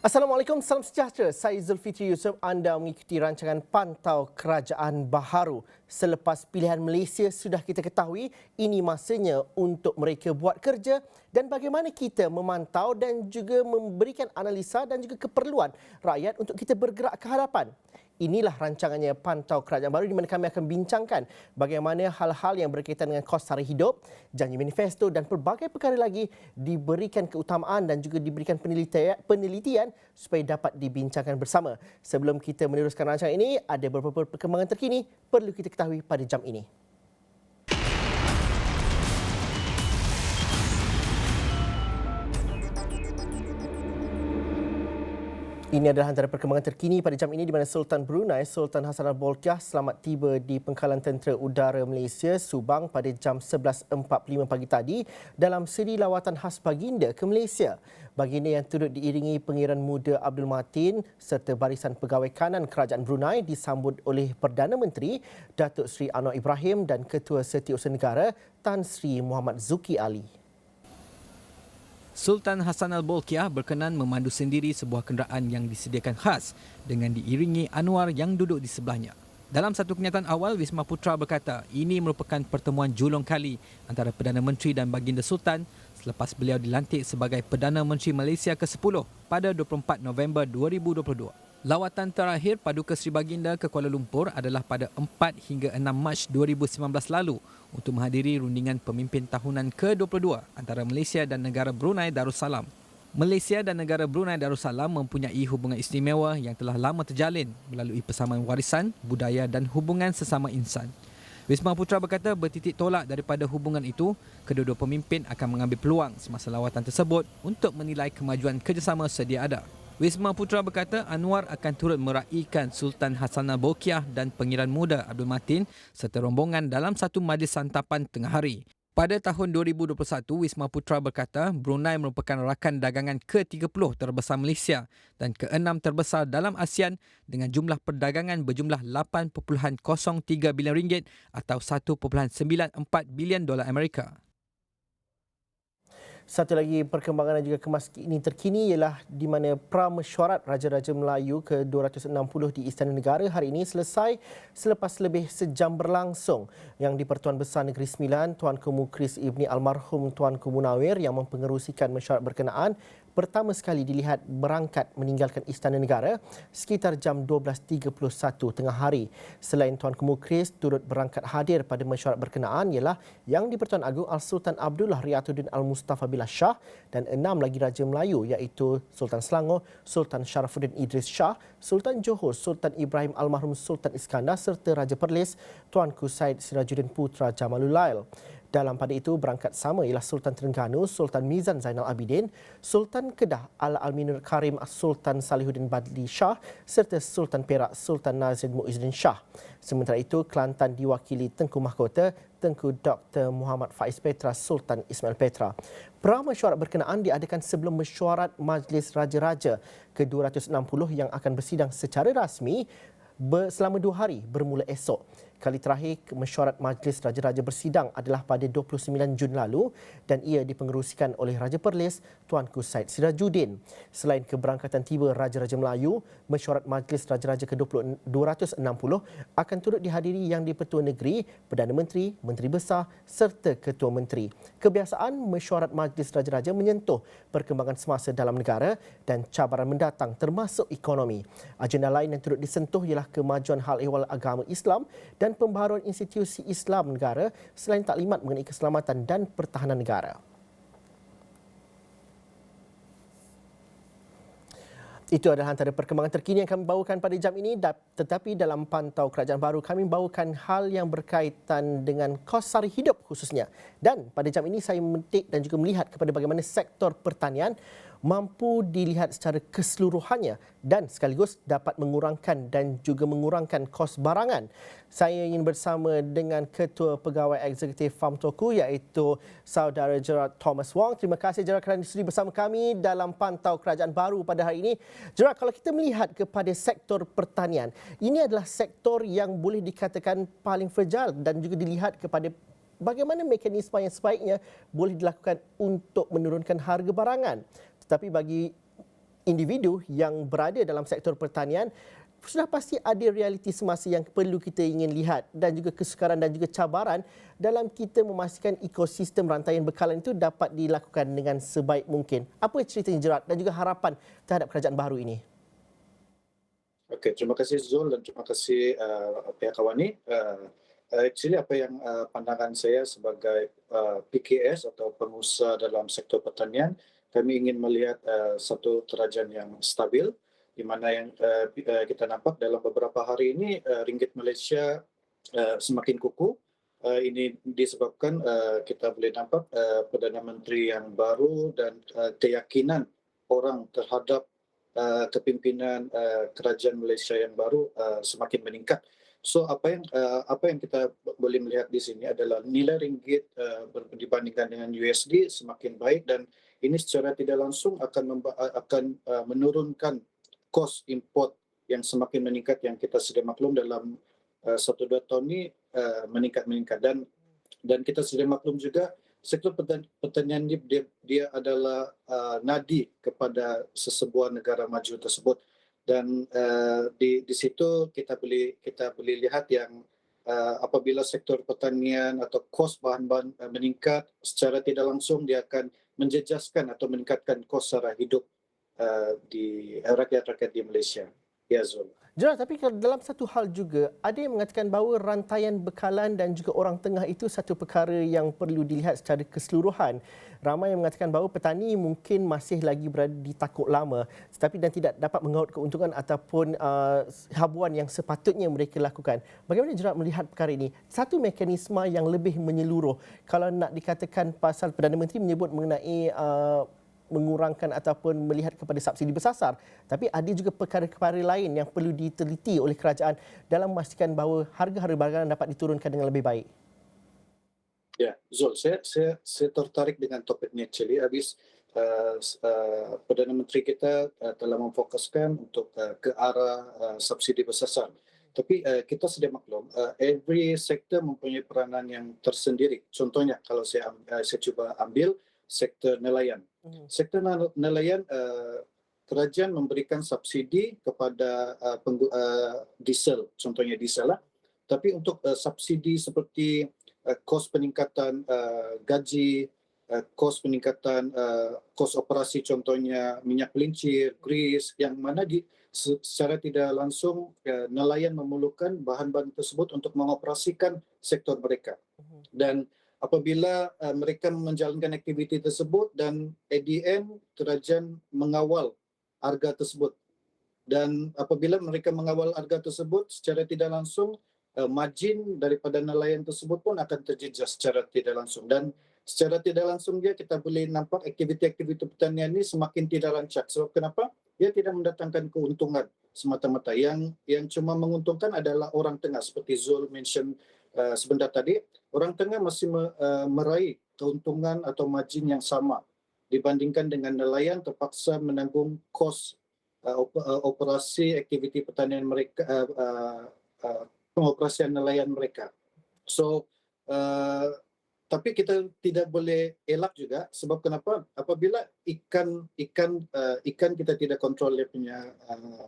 Assalamualaikum, salam sejahtera. Saya Zulfitri Yusof. Anda mengikuti rancangan Pantau Kerajaan Baharu. Selepas pilihan Malaysia sudah kita ketahui, ini masanya untuk mereka buat kerja dan bagaimana kita memantau dan juga memberikan analisa dan juga keperluan rakyat untuk kita bergerak ke hadapan. Inilah rancangannya Pantau Kerajaan Baru di mana kami akan bincangkan bagaimana hal-hal yang berkaitan dengan kos sara hidup, janji manifesto dan pelbagai perkara lagi diberikan keutamaan dan juga diberikan penelitian supaya dapat dibincangkan bersama. Sebelum kita meneruskan rancangan ini, ada beberapa perkembangan terkini perlu kita ketahui pada jam ini. Ini adalah antara perkembangan terkini pada jam ini di mana Sultan Brunei, Sultan Hassanal Bolkiah selamat tiba di Pangkalan Tentera Udara Malaysia, Subang pada jam 11.45 pagi tadi dalam siri lawatan khas baginda ke Malaysia. Baginda yang turut diiringi Pengiran Muda Abdul Matin serta barisan pegawai kanan Kerajaan Brunei disambut oleh Perdana Menteri Datuk Seri Anwar Ibrahim dan Ketua Setiausaha Negara Tan Sri Muhammad Zuki Ali. Sultan Hassanal Bolkiah berkenan memandu sendiri sebuah kenderaan yang disediakan khas dengan diiringi Anwar yang duduk di sebelahnya. Dalam satu kenyataan awal, Wisma Putra berkata ini merupakan pertemuan julung kali antara Perdana Menteri dan Baginda Sultan selepas beliau dilantik sebagai Perdana Menteri Malaysia ke-10 pada 24 November 2022. Lawatan terakhir Paduka Seri Baginda ke Kuala Lumpur adalah pada 4 hingga 6 Mac 2019 lalu untuk menghadiri rundingan pemimpin tahunan ke-22 antara Malaysia dan negara Brunei Darussalam. Malaysia dan negara Brunei Darussalam mempunyai hubungan istimewa yang telah lama terjalin melalui persamaan warisan, budaya dan hubungan sesama insan. Wisma Putra berkata bertitik tolak daripada hubungan itu, kedua-dua pemimpin akan mengambil peluang semasa lawatan tersebut untuk menilai kemajuan kerjasama sedia ada. Wisma Putra berkata Anwar akan turut meraihkan Sultan Hassanal Bolkiah dan Pengiran Muda Abdul Matin serta rombongan dalam satu majlis santapan tengah hari. Pada tahun 2021, Wisma Putra berkata Brunei merupakan rakan dagangan ke-30 terbesar Malaysia dan ke-6 terbesar dalam ASEAN dengan jumlah perdagangan berjumlah 8.03 bilion ringgit atau 1.94 bilion dolar Amerika. Satu lagi perkembangan dan juga kemaskinan terkini ialah di mana Pramesyuarat Raja-Raja Melayu ke-260 di Istana Negara hari ini selesai selepas lebih sejam berlangsung yang di Pertuan Besar Negeri Sembilan Tuanku Mukris Ibni Almarhum Tuanku Munawir yang mempengerusikan mesyuarat berkenaan pertama sekali dilihat berangkat meninggalkan Istana Negara sekitar jam 12.31 tengah hari. Selain Tuanku Mukris turut berangkat hadir pada mesyuarat berkenaan ialah Yang di-Pertuan Agong Al-Sultan Abdullah Riyatuddin Al-Mustafa Billah Shah dan 6 lagi Raja Melayu iaitu Sultan Selangor, Sultan Sharafuddin Idris Shah, Sultan Johor, Sultan Ibrahim Almarhum Sultan Iskandar serta Raja Perlis Tuanku Said Sirajuddin Putra Jamalul Lail. Dalam pada itu, berangkat sama ialah Sultan Terengganu, Sultan Mizan Zainal Abidin, Sultan Kedah Al-Aminul Karim Sultan Salihuddin Badli Shah serta Sultan Perak Sultan Nazir Muizzuddin Shah. Sementara itu, Kelantan diwakili Tengku Mahkota Tengku Dr. Muhammad Faiz Petra Sultan Ismail Petra. Pramesyuarat berkenaan diadakan sebelum mesyuarat Majlis Raja-Raja ke-260 yang akan bersidang secara rasmi selama 2 hari bermula esok. Kali terakhir mesyuarat Majlis Raja-Raja bersidang adalah pada 29 Jun lalu dan ia dipengerusikan oleh Raja Perlis Tuanku Said Sirajuddin. Selain keberangkatan tiba Raja-Raja Melayu, mesyuarat Majlis Raja-Raja ke-260 akan turut dihadiri Yang di-Pertua Negeri, Perdana Menteri, Menteri Besar serta Ketua Menteri. Kebiasaan mesyuarat Majlis Raja-Raja menyentuh perkembangan semasa dalam negara dan cabaran mendatang termasuk ekonomi. Agenda lain yang turut disentuh ialah kemajuan hal ehwal agama Islam dan pembaharuan institusi Islam negara selain taklimat mengenai keselamatan dan pertahanan negara. Itu adalah antara perkembangan terkini yang kami bawakan pada jam ini. Tetapi dalam Pantau Kerajaan Baru, kami bawakan hal yang berkaitan dengan kos sara hidup khususnya. Dan pada jam ini saya memetik dan juga melihat kepada bagaimana sektor pertanian mampu dilihat secara keseluruhannya dan sekaligus dapat mengurangkan dan juga mengurangkan kos barangan. Saya ingin bersama dengan Ketua Pegawai Eksekutif Farm Toku iaitu Saudara Gerard Thomas Wong. Terima kasih Gerard kerana sudi bersama kami dalam Pantau Kerajaan Baru pada hari ini. Gerard, kalau kita melihat kepada sektor pertanian, ini adalah sektor yang boleh dikatakan paling fragile dan juga dilihat kepada bagaimana mekanisme yang sebaiknya boleh dilakukan untuk menurunkan harga barangan. Tetapi bagi individu yang berada dalam sektor pertanian, sudah pasti ada realiti semasa yang perlu kita ingin lihat dan juga kesukaran dan juga cabaran dalam kita memastikan ekosistem rantaian bekalan itu dapat dilakukan dengan sebaik mungkin. Apa ceritanya Gerard dan juga harapan terhadap kerajaan baru ini? Okey, terima kasih Zul dan terima kasih pihak Awani. Actually apa yang pandangan saya sebagai PKS atau pengusaha dalam sektor pertanian, kami ingin melihat satu kerajaan yang stabil di mana yang kita nampak dalam beberapa hari ini ringgit Malaysia semakin kukuh. Ini disebabkan kita boleh nampak Perdana Menteri yang baru dan keyakinan orang terhadap kepimpinan kerajaan Malaysia yang baru semakin meningkat. So apa yang kita boleh melihat di sini adalah nilai ringgit dibandingkan dengan USD semakin baik dan ini secara tidak langsung akan menurunkan kos import yang semakin meningkat yang kita sudah maklum dalam 1-2 tahun ini meningkat dan kita sudah maklum juga sektor pertanian ini dia adalah nadi kepada sesebuah negara maju tersebut dan di situ kita boleh lihat yang apabila sektor pertanian atau kos bahan-bahan meningkat secara tidak langsung dia akan menjejaskan atau meningkatkan kos sara hidup di rakyat-rakyat di Malaysia. Ya Zul. Gerard, tapi dalam satu hal juga, ada yang mengatakan bahawa rantaian bekalan dan juga orang tengah itu satu perkara yang perlu dilihat secara keseluruhan. Ramai yang mengatakan bahawa petani mungkin masih lagi berada di takuk lama tetapi dan tidak dapat mengaut keuntungan ataupun habuan yang sepatutnya mereka lakukan. Bagaimana Gerard melihat perkara ini? Satu mekanisme yang lebih menyeluruh. Kalau nak dikatakan pasal Perdana Menteri menyebut mengenai mengurangkan ataupun melihat kepada subsidi bersasar. Tapi ada juga perkara-perkara lain yang perlu diteliti oleh kerajaan dalam memastikan bahawa harga-harga barang dapat diturunkan dengan lebih baik. Ya, Zul, saya tertarik dengan topik ini actually. Habis Perdana Menteri kita telah memfokuskan untuk ke arah subsidi bersasar. Tapi kita sudah maklum, every sektor mempunyai peranan yang tersendiri. Contohnya, kalau saya cuba ambil sektor nelayan. Sektor nelayan, kerajaan memberikan subsidi kepada diesel, contohnya diesel lah. Tapi untuk subsidi seperti kos peningkatan gaji, kos peningkatan kos operasi contohnya minyak pelincir, grease, yang mana secara tidak langsung nelayan memerlukan bahan-bahan tersebut untuk mengoperasikan sektor mereka. Dan apabila mereka menjalankan aktiviti tersebut dan at the end kerajaan mengawal harga tersebut. Dan apabila mereka mengawal harga tersebut secara tidak langsung, margin daripada nelayan tersebut pun akan terjejas secara tidak langsung. Dan secara tidak langsung kita boleh nampak aktiviti-aktiviti pertanian ini semakin tidak lancar. Sebab kenapa? Dia tidak mendatangkan keuntungan semata-mata. Yang cuma menguntungkan adalah orang tengah seperti Zul mention sebentar tadi. Orang tengah masih meraih keuntungan atau margin yang sama dibandingkan dengan nelayan terpaksa menanggung kos operasi aktiviti pertanian mereka, pengoperasian nelayan mereka. So, tapi kita tidak boleh elak juga sebab kenapa? Apabila ikan kita tidak kontrol dia punya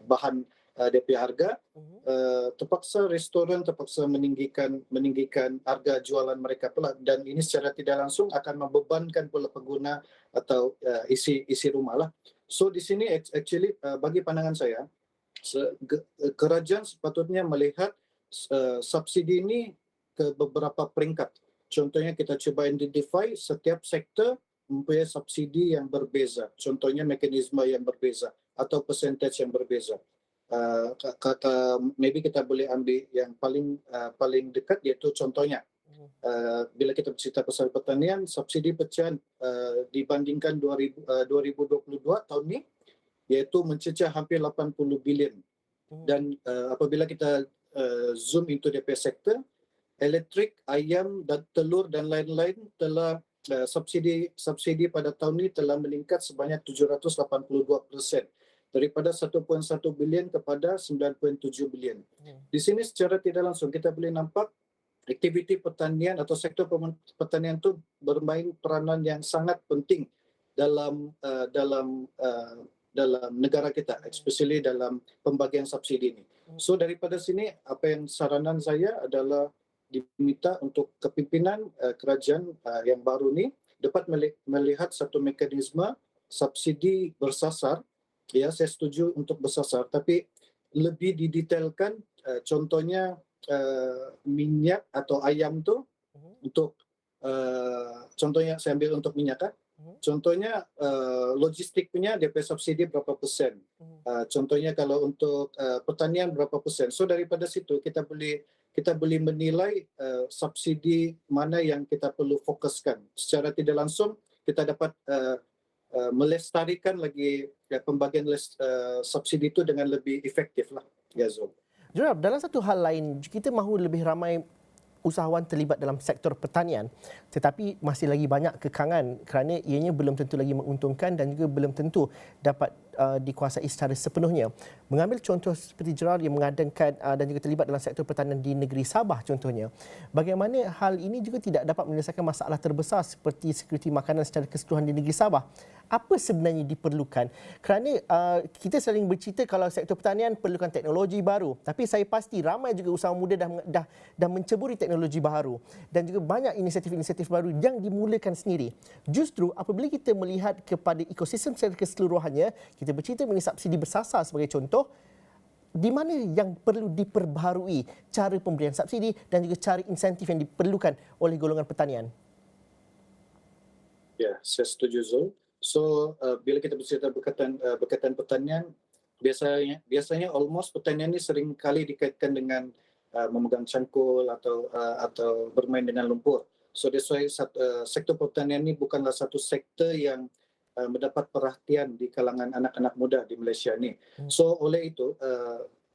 bahan dia punya harga, terpaksa restoran terpaksa meninggikan harga jualan mereka pula dan ini secara tidak langsung akan membebankan pula pengguna atau isi rumah lah. So di sini actually bagi pandangan saya kerajaan sepatutnya melihat subsidi ini ke beberapa peringkat. Contohnya kita cuba identify setiap sektor mempunyai subsidi yang berbeza. Contohnya mekanisme yang berbeza atau percentage yang berbeza. Maybe kita boleh ambil yang paling dekat iaitu contohnya bila kita bercerita pasal pertanian, subsidi pecahan dibandingkan 2022 tahun ni iaitu mencecah hampir 80 bilion. Dan apabila kita zoom into DP sektor, elektrik, ayam dan telur dan lain-lain telah subsidi pada tahun ini telah meningkat sebanyak 782%. Daripada 1.1 bilion kepada 9.7 bilion. Di sini secara tidak langsung kita boleh nampak aktiviti pertanian atau sektor pertanian itu bermain peranan yang sangat penting dalam dalam negara kita, especially dalam pembagian subsidi ini. So daripada sini, apa yang saranan saya adalah diminta untuk kepimpinan kerajaan yang baru ni dapat melihat satu mekanisme subsidi bersasar. Ya, saya setuju untuk bersasar, tapi lebih didetailkan. Contohnya minyak atau ayam tu untuk contohnya saya ambil untuk minyak kan. Contohnya logistik punya DP subsidi berapa persen. Contohnya kalau untuk pertanian berapa persen. So daripada situ kita boleh menilai subsidi mana yang kita perlu fokuskan. Secara tidak langsung kita dapat melestarikan lagi pembagian subsidi itu dengan lebih efektif lah. Ya, Zul. Jurab, dalam satu hal lain, kita mahu lebih ramai usahawan terlibat dalam sektor pertanian, tetapi masih lagi banyak kekangan kerana ianya belum tentu lagi menguntungkan dan juga belum tentu dapat dikuasai secara sepenuhnya. Mengambil contoh seperti Gerard yang mengadakan dan juga terlibat dalam sektor pertanian di negeri Sabah contohnya, bagaimana hal ini juga tidak dapat menyelesaikan masalah terbesar seperti sekuriti makanan secara keseluruhan di negeri Sabah? Apa sebenarnya diperlukan? Kerana kita sering bercerita kalau sektor pertanian perlukan teknologi baru, tapi saya pasti ramai juga usahawan muda dah menceburi teknologi baru dan juga banyak inisiatif-inisiatif baru yang dimulakan sendiri. Justru apabila kita melihat kepada ekosistem secara keseluruhannya, kita bercerita mengenai subsidi bersasar sebagai contoh, di mana yang perlu diperbaharui cara pemberian subsidi dan juga cara insentif yang diperlukan oleh golongan pertanian. Ya, saya setuju, Zul. So bila kita bercerita berkaitan pertanian, biasanya almost pertanian ini sering kali dikaitkan dengan memegang cangkul atau bermain dengan lumpur. So that's why sektor pertanian ini bukanlah satu sektor yang mendapat perhatian di kalangan anak-anak muda di Malaysia ni. So oleh itu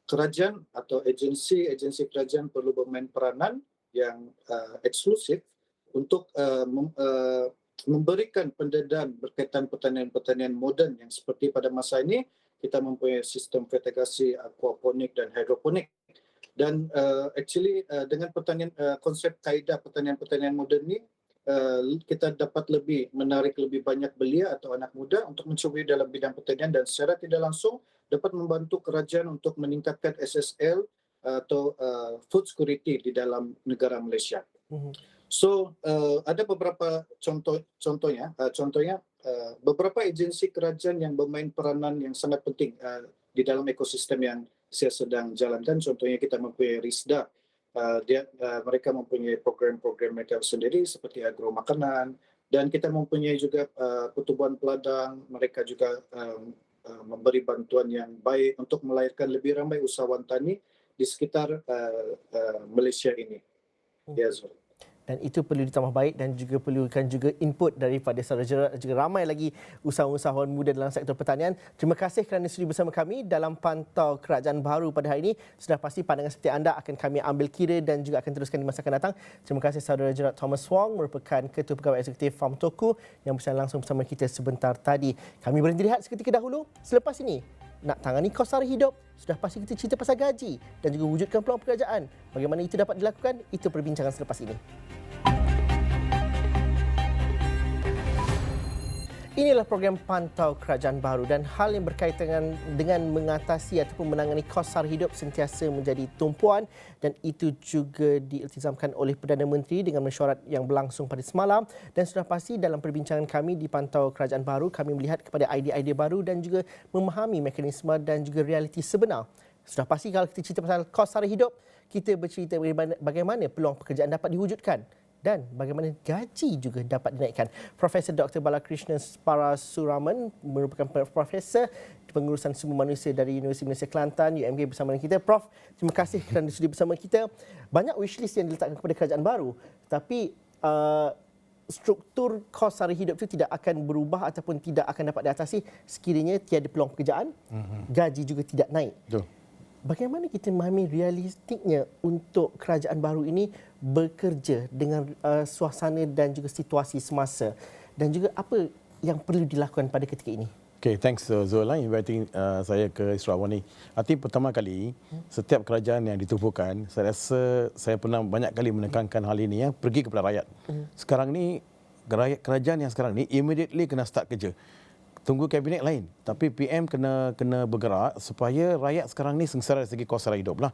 kerajaan atau agensi kerajaan perlu bermain peranan yang eksklusif untuk memberikan pendedahan berkaitan pertanian moden yang seperti pada masa ini kita mempunyai sistem vertigasi, aquaponik dan hidroponik. Dan actually dengan konsep kaedah pertanian moden ni kita dapat lebih menarik lebih banyak belia atau anak muda untuk mencuburi dalam bidang pertanian dan secara tidak langsung dapat membantu kerajaan untuk meningkatkan SSL atau food security di dalam negara Malaysia. So ada beberapa contohnya beberapa agensi kerajaan yang bermain peranan yang sangat penting di dalam ekosistem yang saya sedang jalankan. Contohnya kita mempunyai RISDA. Mereka mempunyai program-program mereka sendiri seperti agro makanan, dan kita mempunyai juga pertubuhan peladang. Mereka juga memberi bantuan yang baik untuk melahirkan lebih ramai usahawan tani di sekitar Malaysia ini. Ya, Zul. Dan itu perlu ditambah baik dan juga perlukan juga input daripada saudara Gerard dan juga ramai lagi usahawan-usahawan muda dalam sektor pertanian. Terima kasih kerana sudi bersama kami dalam Pantau Kerajaan Baharu pada hari ini. Sudah pasti pandangan seperti anda akan kami ambil kira dan juga akan teruskan di masa akan datang. Terima kasih saudara Gerard Thomas Wong, merupakan Ketua Pegawai Eksekutif Farm Toko yang bersama langsung bersama kita sebentar tadi. Kami berhenti rehat seketika dahulu. Selepas ini, nak tangani kos sara hidup, sudah pasti kita cerita pasal gaji dan juga wujudkan peluang pekerjaan. Bagaimana itu dapat dilakukan? Itu perbincangan selepas ini. Inilah program Pantau Kerajaan Baharu dan hal yang berkaitan dengan mengatasi ataupun menangani kos sara hidup sentiasa menjadi tumpuan dan itu juga diiltizamkan oleh Perdana Menteri dengan mesyuarat yang berlangsung pada semalam. Dan sudah pasti dalam perbincangan kami di Pantau Kerajaan Baharu, kami melihat kepada idea-idea baru dan juga memahami mekanisme dan juga realiti sebenar. Sudah pasti kalau kita cerita pasal kos sara hidup, kita bercerita bagaimana peluang pekerjaan dapat diwujudkan dan bagaimana gaji juga dapat dinaikkan. Profesor Dr. Balakrishna Parasuraman merupakan profesor pengurusan sumber manusia dari Universiti Malaysia Kelantan, UMK, bersama dengan kita. Prof, terima kasih kerana sudi bersama kita. Banyak wishlist yang diletakkan kepada kerajaan baru, tapi struktur kos sara hidup itu tidak akan berubah ataupun tidak akan dapat diatasi sekiranya tiada peluang pekerjaan, gaji juga tidak naik. Betul. Bagaimana kita memahami realistiknya untuk kerajaan baru ini bekerja dengan suasana dan juga situasi semasa dan juga apa yang perlu dilakukan pada ketika ini? Okay, thanks Zul inviting saya ke Sarawak ni. Arti pertama kali setiap kerajaan yang ditubuhkan, saya rasa saya pernah banyak kali menekankan hal ini ya, pergi kepada rakyat. Sekarang ni kerajaan yang sekarang ni immediately kena start kerja. tunggu kabinet lain. Tapi PM kena bergerak supaya rakyat sekarang ni sengsara dari segi kos sara hidup lah.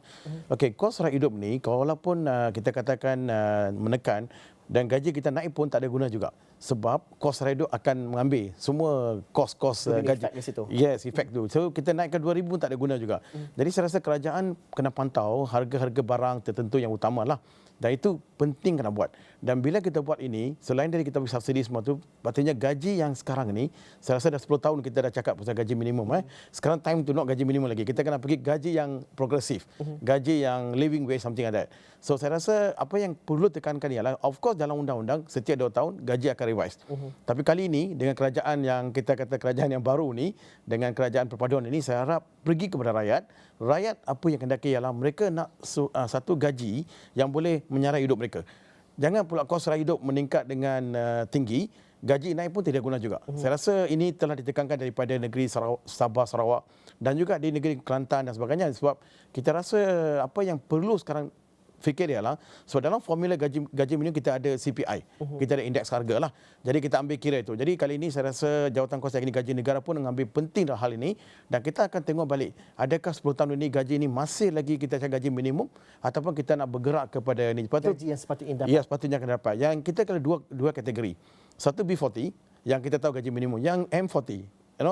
Okey, kos sara hidup ni walaupun kita katakan menekan dan gaji kita naik pun tak ada guna juga. Sebab kos sara hidup akan mengambil semua kos-kos gaji. Efek di situ. Yes, efek tu. So kita naikkan 2,000 pun tak ada guna juga. Jadi saya rasa kerajaan kena pantau harga-harga barang tertentu yang utama lah. Dan itu penting kena buat. Dan bila kita buat ini, selain dari kita beri subsidi semua tu, patutnya gaji yang sekarang ni, saya rasa dah 10 tahun kita dah cakap pasal gaji minimum. Sekarang time to not gaji minimum lagi. Kita kena pergi gaji yang progresif. Gaji yang living wage, something like that. So saya rasa apa yang perlu tekankan ialah, of course dalam undang-undang, setiap 2 tahun gaji akan revise. Tapi kali ini, dengan kerajaan yang kita kata kerajaan yang baru ni, dengan kerajaan perpaduan ini, saya harap pergi kepada rakyat. Rakyat apa yang kendaki ialah mereka nak satu gaji yang boleh menyarai hidup mereka. Jangan pula kos sara hidup meningkat dengan tinggi, gaji naik pun tidak guna juga. Saya rasa ini telah ditekankan daripada negeri Sabah, Sarawak dan juga di negeri Kelantan dan sebagainya. Sebab kita rasa apa yang perlu sekarang fikir ialah, sebab dalam formula gaji minimum kita ada CPI, kita ada indeks harga lah. Jadi kita ambil kira itu. Jadi kali ini saya rasa Jawatan Kuasa Ekonomi Gaji Negara pun mengambil penting dalam hal ini, dan kita akan tengok balik adakah 10 tahun ini gaji ini masih lagi kita cakap gaji minimum ataupun kita nak bergerak kepada ini. Gaji yang sepatutnya dapat. Ya, sepatutnya akan dapat. Yang kita kena dua kategori. Satu B40 yang kita tahu gaji minimum, yang M40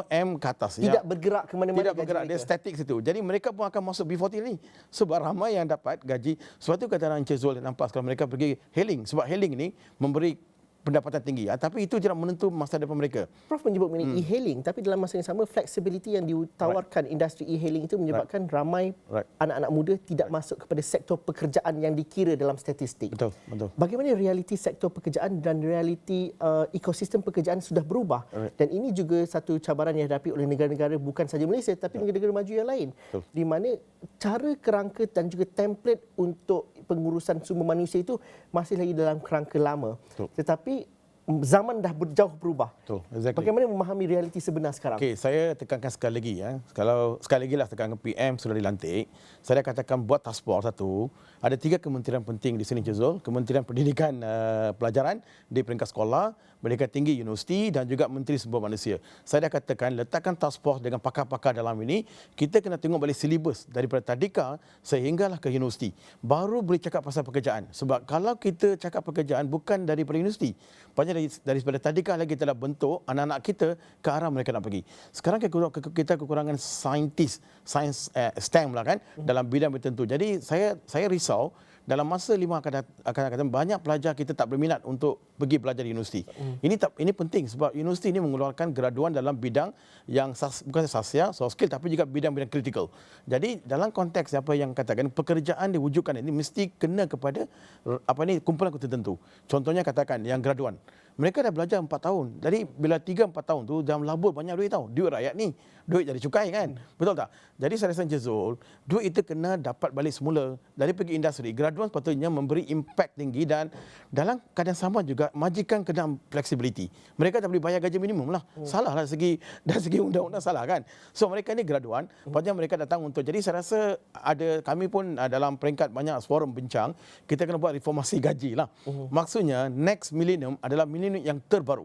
M ke atas. Tidak bergerak ke mana-mana. Tidak bergerak, dia statik situ. Jadi mereka pun akan masuk B40 ni. Sebab ramai yang dapat gaji. Sebab tu kata Encik Zul nampak sekarang mereka pergi hailing. Sebab hailing ni memberi pendapatan tinggi. Tapi itu tidak menentu masa depan mereka. Prof menyebut mengenai e-hailing, tapi dalam masa yang sama flexibility yang ditawarkan industri e-hailing itu menyebabkan ramai anak-anak muda tidak masuk kepada sektor pekerjaan yang dikira dalam statistik. Betul. Bagaimana realiti sektor pekerjaan dan realiti ekosistem pekerjaan sudah berubah. Dan ini juga satu cabaran yang dihadapi oleh negara-negara bukan sahaja Malaysia tapi negara-negara maju yang lain. Di mana cara kerangka dan juga template untuk pengurusan sumber manusia itu masih lagi dalam kerangka lama. Tetapi zaman dah jauh berubah. Exactly. Bagaimana memahami realiti sebenar sekarang? Okey, saya tekankan sekali lagi Kalau sekali lagi lah tekankan PM sudah dilantik, saya katakan buat task force satu. Ada 3 kementerian penting di sini, Jazul. Kementerian Pendidikan Pelajaran di peringkat sekolah, Pendidikan Tinggi Universiti dan juga Menteri Sumber Manusia. Saya dah katakan letakkan task force dengan pakar-pakar dalam ini. Kita kena tengok balik silibus daripada tadika sehinggalah ke universiti. Baru boleh cakap pasal pekerjaan. Sebab kalau kita cakap pekerjaan bukan daripada universiti, daripada tadika lagi kita dah bentuk anak-anak kita ke arah mereka nak pergi. Sekarang kita kekurangan sains STEM lah kan dalam bidang tertentu. Jadi saya risau dalam masa 5 akan datang banyak pelajar kita tak berminat untuk pergi belajar di universiti. Ini penting sebab universiti ini mengeluarkan graduan dalam bidang yang bukan sasia, soft skill tapi juga bidang-bidang kritikal. Jadi dalam konteks apa yang katakan pekerjaan diwujudkan ini mesti kena kepada kumpulan tertentu. Contohnya katakan yang graduan. Mereka dah belajar 4 tahun. Jadi bila 3-4 tahun tu dalam labur banyak duit tahu. Duit rakyat ni. Duit jadi cukai kan. Betul tak? Jadi saya rasa Jazul, duit itu kena dapat balik semula dari pergi industri. Graduan sepatutnya memberi impact tinggi dan dalam keadaan sama juga majikan kena flexibility. Mereka tak boleh bayar gaji minimum lah. Salah lah dari segi undang-undang salah kan. So mereka ni graduan, patutnya mereka datang untuk. Jadi saya rasa kami pun dalam peringkat banyak forum bincang, kita kena buat reformasi gaji lah. Maksudnya next millennium adalah millennium yang terbaru.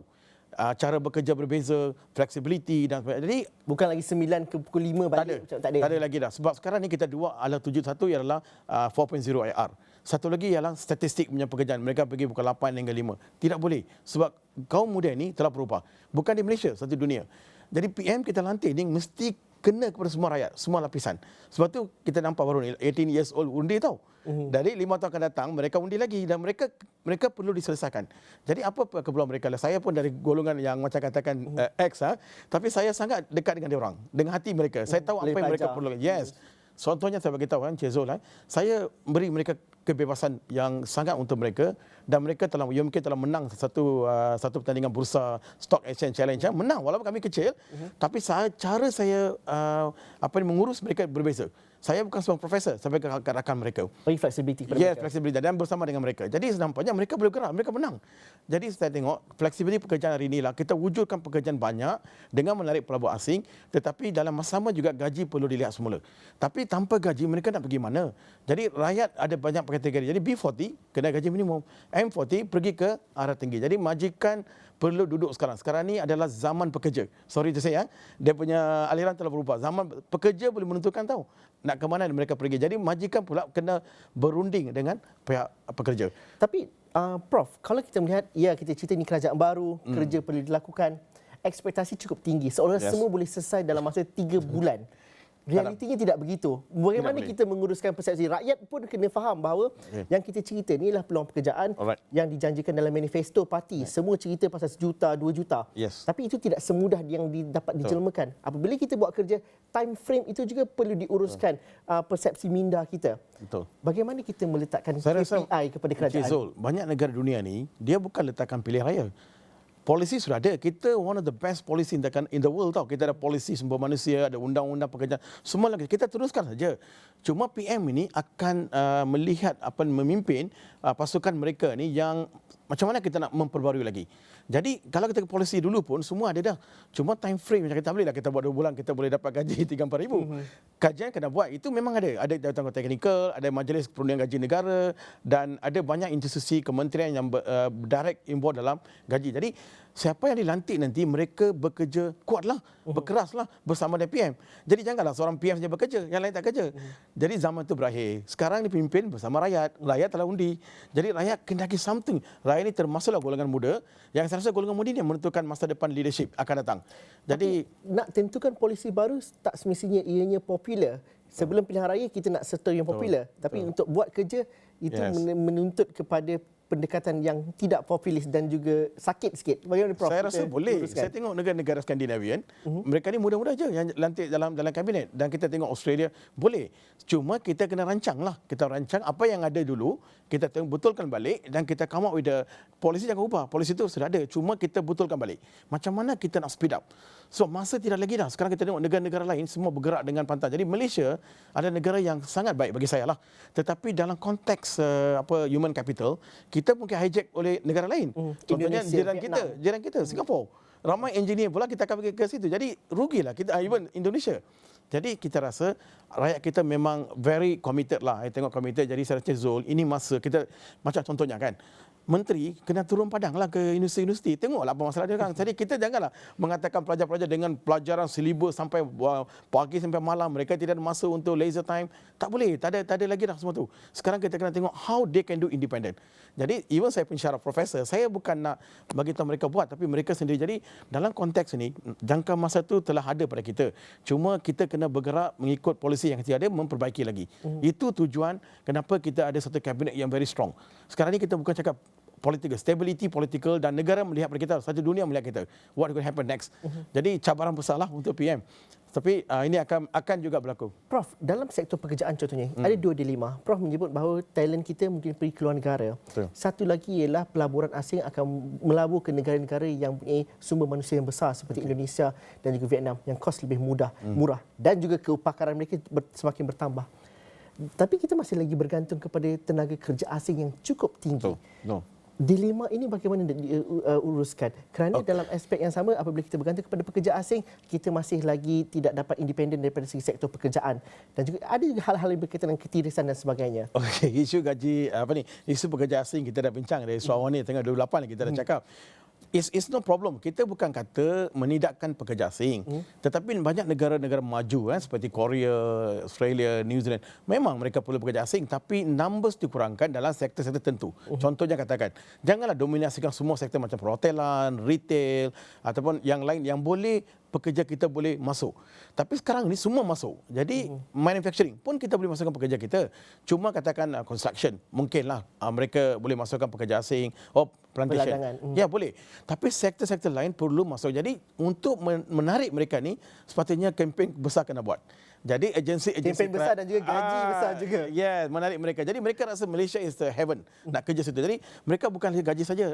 Cara bekerja berbeza, flexibility dan sebagainya. Jadi bukan lagi 9 ke pukul 5 balik. Tak ada lagi dah. Sebab sekarang ni kita adalah 71 ialah 4.0 IR. Satu lagi ialah statistik punya pekerjaan. Mereka pergi bukan 8 hingga 5. Tidak boleh. Sebab kaum muda ni telah berubah. Bukan di Malaysia, satu dunia. Jadi PM kita lantik ni mesti kena kepada semua rakyat, semua lapisan. Sebab tu kita nampak baru ni 18 years old undi tahu. Dari 5 tahun akan datang mereka undi lagi dan mereka perlu diselesaikan. Jadi apa keperluan mereka? Saya pun dari golongan yang macam katakan X tapi saya sangat dekat dengan dia orang, dengan hati mereka. Saya tahu apa yang mereka perlukan. Yes. Contohnya saya bagi tahu Encik Zul, saya beri mereka kebebasan yang sangat untuk mereka dan mereka UMK telah menang satu pertandingan bursa Stock Exchange Challenge, menang walaupun kami kecil, tapi cara saya mengurus mereka berbeza. Saya bukan seorang profesor sampai ke rakan mereka. Bagi flexibility kepada mereka. Flexibility dan bersama dengan mereka. Jadi nampaknya mereka boleh gerak, mereka menang. Jadi saya tengok flexibility pekerjaan hari inilah kita wujudkan pekerjaan banyak dengan menarik pelabur asing, tetapi dalam masa sama juga gaji perlu dilihat semula. Tapi tanpa gaji mereka nak pergi mana? Jadi rakyat ada banyak kategori. Jadi B40 kena gaji minimum, M40 pergi ke arah tinggi. Jadi majikan perlu duduk sekarang. Sekarang ni adalah zaman pekerja. Sorry to say dia punya aliran telah berubah. Zaman pekerja boleh menentukan tahu nak ke mana mereka pergi. Jadi majikan pula kena berunding dengan pihak pekerja. Tapi Prof, kalau kita melihat, ya kita cerita ni kerajaan baru, kerja perlu dilakukan, ekspektasi cukup tinggi. Seolah semua boleh selesai dalam masa 3 bulan. Realitinya tidak begitu. Bagaimana kita menguruskan persepsi? Rakyat pun kena faham bahawa yang kita cerita ni adalah peluang pekerjaan yang dijanjikan dalam manifesto parti. Semua cerita pasal 1 juta, 2 juta. Tapi itu tidak semudah yang dapat dijelmakan. Apabila kita buat kerja, time frame itu juga perlu diuruskan persepsi minda kita. Betul. Bagaimana kita meletakkan Saya KPI kepada kerajaan? Zul, banyak negara dunia ni, dia bukan letakkan pilihan raya. Polisi sudah ada. Kita one of the best policy in the world tau. Kita ada polisi sumber manusia, ada undang-undang pekerjaan. Semua lagi kita teruskan saja. Cuma PM ini akan melihat memimpin pasukan mereka ni yang macam mana kita nak memperbarui lagi. Jadi kalau kita ke polisi dulu pun semua ada dah. Cuma time frame macam kita boleh lah kita buat 2 bulan kita boleh dapat gaji 3-4 ribu. Kajian kena buat. Itu memang ada. Ada tanggung teknikal, ada majlis perundangan gaji negara dan ada banyak institusi kementerian yang direct involved dalam gaji. Jadi siapa yang dilantik nanti mereka bekerja kuatlah, berkeraslah bersama dengan PM. Jadi janganlah seorang PM saja bekerja, yang lain tak kerja. Jadi zaman itu berakhir. Sekarang ni pimpin bersama rakyat. Rakyat telah undi. Jadi rakyat kena bagi something. Rakyat ini termasuklah golongan muda yang saya rasa golongan muda ini yang menentukan masa depan leadership akan datang. Jadi nak tentukan polisi baru tak semestinya ianya popular. Sebelum pilihan raya kita nak serta yang popular. Tapi untuk buat kerja itu menuntut kepada pendekatan yang tidak populis dan juga sakit sikit. Bagaimana Prof? Saya rasa boleh. Saya tengok negara-negara Skandinavian, mereka ni muda-muda je yang lantik dalam kabinet. Dan kita tengok Australia, boleh. Cuma kita kena rancanglah. Kita rancang apa yang ada dulu, kita betulkan balik dan kita come up with the polisi jangan ubah. Polisi itu sudah ada. Cuma kita betulkan balik. Macam mana kita nak speed up? So masa tidak lagi dah. Sekarang kita tengok negara-negara lain semua bergerak dengan pantas. Jadi Malaysia ada negara yang sangat baik bagi saya lah. Tetapi dalam konteks human capital, kita mungkin hijack oleh negara lain. Contohnya jiran kita Singapura. Ramai engineer pula kita akan pergi ke situ. Jadi rugilah kita even Indonesia. Jadi kita rasa rakyat kita memang very committed lah. Saya tengok committed. Jadi saya rasa Zul, ini masa kita macam contohnya kan. Menteri kena turun padang lah ke universiti-universiti. Tengoklah apa masalah dia kan. Jadi kita janganlah mengatakan pelajar-pelajar dengan pelajaran silibus sampai pagi sampai malam. Mereka tidak ada masa untuk leisure time. Tak boleh. Tak ada lagi dah semua tu. Sekarang kita kena tengok how they can do independent. Jadi even saya pensyarah profesor, saya bukan nak bagi tahu mereka buat, tapi mereka sendiri. Jadi dalam konteks ini, jangka masa tu telah ada pada kita. Cuma kita kena bergerak mengikut polisi yang ada, memperbaiki lagi. Itu tujuan kenapa kita ada satu kabinet yang very strong. Sekarang ni kita bukan cakap political, stability political dan negara melihat pada kita, satu dunia melihat kita. What will happen next? Jadi cabaran besarlah untuk PM. Tapi ini akan juga berlaku. Prof, dalam sektor pekerjaan contohnya, ada 2 dilema. Prof menyebut bahawa talent kita mungkin pergi keluar negara. Betul. Satu lagi ialah pelaburan asing akan melabur ke negara-negara yang mempunyai sumber manusia yang besar seperti Indonesia dan juga Vietnam yang kos lebih murah dan juga keupakaran mereka semakin bertambah. Tapi kita masih lagi bergantung kepada tenaga kerja asing yang cukup tinggi. Dilema ini bagaimana diuruskan? Kerana dalam aspek yang sama, apabila kita bergantung kepada pekerja asing, kita masih lagi tidak dapat independen daripada segi sektor pekerjaan. Dan juga ada juga hal-hal yang berkaitan dengan ketirisan dan sebagainya. Okey, isu gaji isu pekerja asing kita dah bincang dari Sarawak ni tengah 28 kita dah cakap. It's no problem. Kita bukan kata menidakkan pekerja asing. Tetapi banyak negara-negara maju seperti Korea, Australia, New Zealand, memang mereka perlu pekerja asing tapi numbers dikurangkan dalam sektor-sektor tertentu. Contohnya katakan, janganlah dominasikan semua sektor macam perhotelan, retail ataupun yang lain yang boleh pekerja kita boleh masuk. Tapi sekarang ni semua masuk. Jadi manufacturing pun kita boleh masukkan pekerja kita. Cuma katakan construction, mungkinlah mereka boleh masukkan pekerja asing. Plantation. Ya boleh. Tapi sektor-sektor lain perlu masuk. Jadi untuk menarik mereka ni sepatutnya kempen besar kena buat. Jadi agensi kempen besar dan juga gaji besar juga. Ya, menarik mereka. Jadi mereka rasa Malaysia is the heaven nak kerja situ. Jadi mereka bukan gaji saja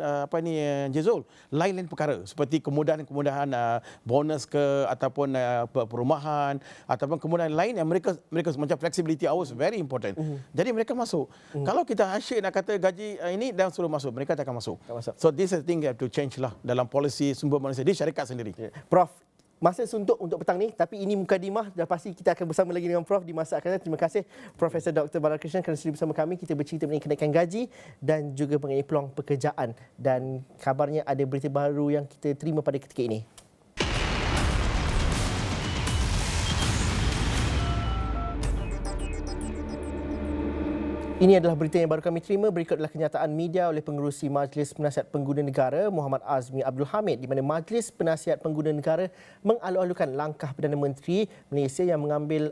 Jezul. Lain-lain perkara seperti kemudahan-kemudahan bonus ke ataupun perumahan ataupun kemudahan lain yang mereka macam flexibility hours very important. Jadi mereka masuk. Kalau kita asyik nak kata gaji ini dan suruh masuk, mereka tak akan masuk. So this is the thing that have to change lah dalam polisi sumber manusia di syarikat sendiri. Prof, masa suntuk untuk petang ni, tapi ini mukadimah. Dah pasti kita akan bersama lagi dengan Prof di masa akan datang. Terima kasih Profesor Dr. Balakrishnan kerana sudi bersama kami. Kita bercerita mengenai kenaikan gaji dan juga mengenai peluang pekerjaan. Dan kabarnya ada berita baru yang kita terima pada ketika ini. Ini adalah berita yang baru kami terima. Berikut adalah kenyataan media oleh pengerusi Majlis Penasihat Pengguna Negara Muhammad Azmi Abdul Hamid, di mana Majlis Penasihat Pengguna Negara mengalu-alukan langkah Perdana Menteri Malaysia yang mengambil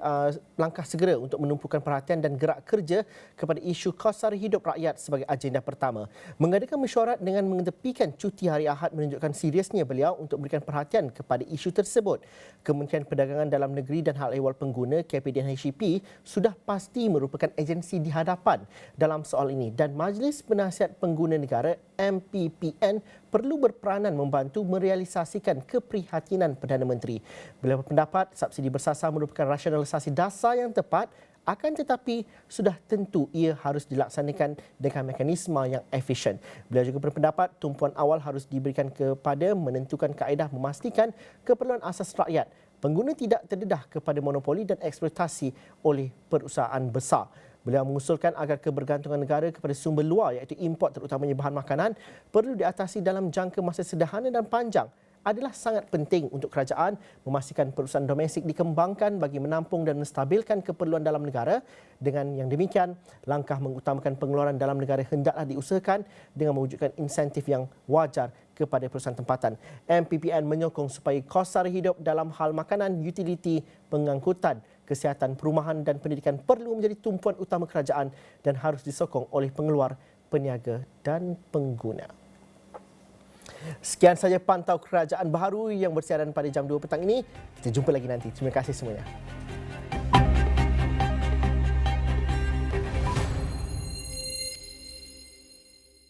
langkah segera untuk menumpukan perhatian dan gerak kerja kepada isu kos sara hidup rakyat sebagai agenda pertama. Mengadakan mesyuarat dengan mengetepikan cuti hari Ahad menunjukkan seriusnya beliau untuk memberikan perhatian kepada isu tersebut. Kementerian Perdagangan Dalam Negeri dan Hal Ehwal Pengguna KPDN HCP sudah pasti merupakan agensi di hadapan dalam soal ini, dan Majlis Penasihat Pengguna Negara MPPN perlu berperanan membantu merealisasikan keprihatinan Perdana Menteri. Beliau berpendapat subsidi bersasar merupakan rasionalisasi dasar yang tepat, akan tetapi sudah tentu ia harus dilaksanakan dengan mekanisme yang efisien. Beliau juga berpendapat tumpuan awal harus diberikan kepada menentukan kaedah memastikan keperluan asas rakyat. Pengguna tidak terdedah kepada monopoli dan eksploitasi oleh perusahaan besar. Beliau mengusulkan agar kebergantungan negara kepada sumber luar iaitu import terutamanya bahan makanan perlu diatasi dalam jangka masa sederhana dan panjang. Adalah sangat penting untuk kerajaan memastikan perusahaan domestik dikembangkan bagi menampung dan menstabilkan keperluan dalam negara. Dengan yang demikian, langkah mengutamakan pengeluaran dalam negara hendaklah diusahakan dengan mewujudkan insentif yang wajar kepada perusahaan tempatan. MPPN menyokong supaya kos sara hidup dalam hal makanan, utiliti, pengangkutan, kesihatan, perumahan dan pendidikan perlu menjadi tumpuan utama kerajaan dan harus disokong oleh pengeluar, peniaga dan pengguna. Sekian saja Pantau Kerajaan Baharu yang bersiaran pada jam 2 petang ini. Kita jumpa lagi nanti. Terima kasih semuanya.